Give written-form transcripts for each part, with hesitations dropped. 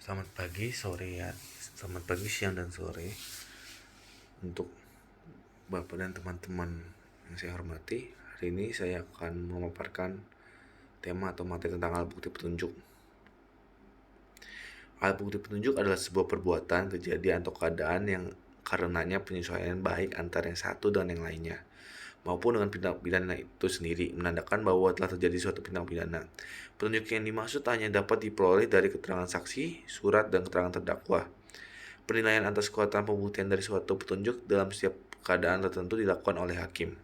Selamat pagi, sore ya. Selamat pagi, siang, dan sore. Untuk Bapak dan teman-teman yang saya hormati, hari ini saya akan memaparkan tema atau materi tentang alat bukti petunjuk. Alat bukti petunjuk adalah sebuah perbuatan, kejadian, atau keadaan yang karenanya penyesuaian baik antara yang satu dan yang lainnya, maupun dengan tindak pidana itu sendiri, menandakan bahwa telah terjadi suatu tindak pidana. Petunjuk yang dimaksud hanya dapat diperoleh dari keterangan saksi, surat, dan keterangan terdakwa. Penilaian atas kekuatan pembuktian dari suatu petunjuk dalam setiap keadaan tertentu dilakukan oleh hakim.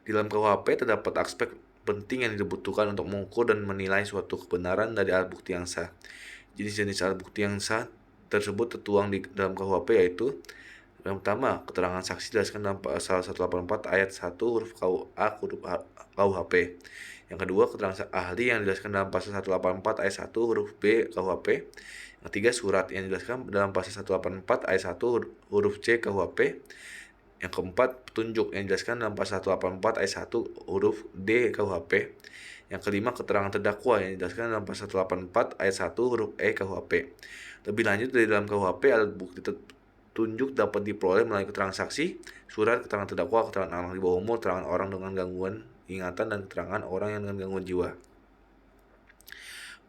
Di dalam KUHP terdapat aspek penting yang dibutuhkan untuk mengukur dan menilai suatu kebenaran dari alat bukti yang sah. Jenis-jenis alat bukti yang sah tersebut tertuang di dalam KUHP yaitu: yang pertama, keterangan saksi dijelaskan dalam pasal 184 ayat 1 huruf KUA huruf KUHP. Yang kedua, keterangan ahli yang dijelaskan dalam pasal 184 ayat 1 huruf B KUHP. Yang ketiga, surat yang dijelaskan dalam pasal 184 ayat 1 huruf C KUHP. Yang keempat, petunjuk yang dijelaskan dalam pasal 184 ayat 1 huruf D KUHP. Yang kelima, keterangan terdakwa yang dijelaskan dalam pasal 184 ayat 1 huruf E KUHP. Lebih lanjut, dari dalam KUHP, alat bukti petunjuk dapat diperoleh melalui keterangan saksi, surat, keterangan terdakwa, keterangan anak di bawah umur, keterangan orang dengan gangguan ingatan, dan keterangan orang yang dengan gangguan jiwa.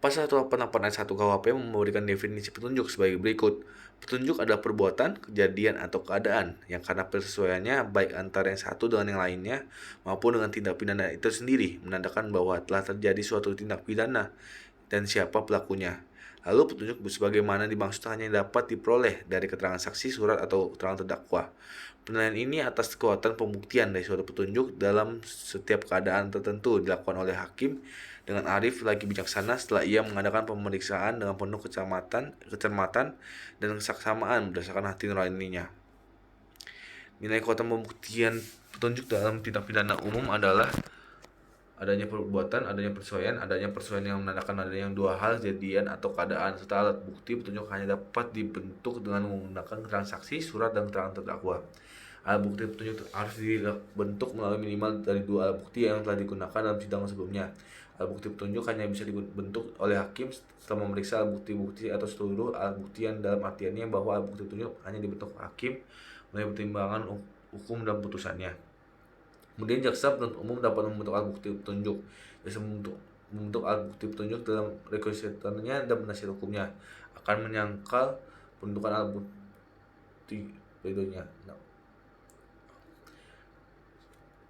Pasal 188 ayat 1 KUHP memberikan definisi petunjuk sebagai berikut. Petunjuk adalah perbuatan, kejadian, atau keadaan yang karena persesuaiannya baik antara yang satu dengan yang lainnya maupun dengan tindak pidana itu sendiri, menandakan bahwa telah terjadi suatu tindak pidana dan siapa pelakunya. Lalu petunjuk sebagaimana dimaksud hanya dapat diperoleh dari keterangan saksi, surat, atau keterangan terdakwa. Penilaian ini atas kekuatan pembuktian dari suatu petunjuk dalam setiap keadaan tertentu dilakukan oleh hakim dengan arif lagi bijaksana setelah ia mengadakan pemeriksaan dengan penuh kecermatan dan kesaksamaan berdasarkan hati nuraninya. Nilai kekuatan pembuktian petunjuk dalam tindak pidana umum adalah adanya perbuatan, adanya persesuaian yang menandakan adanya dua hal, kejadian atau keadaan, serta alat bukti petunjuk hanya dapat dibentuk dengan menggunakan keterangan saksi, surat, dan keterangan terdakwa. Alat bukti petunjuk harus dibentuk melalui minimal dari dua alat bukti yang telah digunakan dalam sidang sebelumnya. Alat bukti petunjuk hanya bisa dibentuk oleh hakim setelah memeriksa alat bukti-bukti atau seluruh alat bukti yang dalam artiannya bahwa alat bukti petunjuk hanya dibentuk hakim melalui pertimbangan hukum dan putusannya. Kemudian jaksa penuntut umum dapat membentuk alat bukti petunjuk. Jaksa membentuk alat bukti petunjuk dalam requisitornya dan penasihat hukumnya akan menyangkal pembentukan alat bukti pledoinya.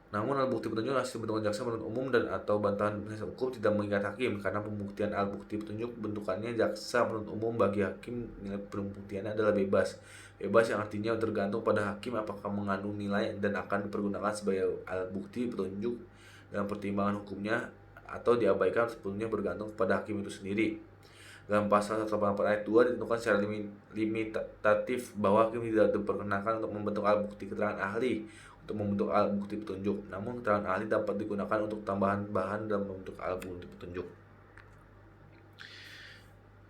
Namun alat bukti petunjuk hasil bentukan jaksa penuntut umum dan atau bantahan penasihat hukum tidak mengikat hakim karena pembuktian alat bukti petunjuk bentukannya jaksa penuntut umum. Bagi hakim, nilai pembuktiannya adalah bebas. Bebas yang artinya tergantung pada hakim apakah mengandung nilai dan akan dipergunakan sebagai alat bukti petunjuk dalam pertimbangan hukumnya atau diabaikan sepenuhnya bergantung kepada hakim itu sendiri. Dalam pasal 184 ayat 2 ditentukan secara limitatif bahwa hakim tidak diperkenankan untuk membentuk alat bukti keterangan ahli untuk membentuk alat bukti petunjuk. Namun keterangan ahli dapat digunakan untuk tambahan bahan dalam membentuk alat bukti petunjuk.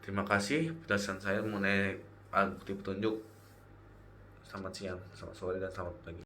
Terima kasih penjelasan saya mengenai alat bukti petunjuk. Selamat siang, selamat sore, dan selamat pagi.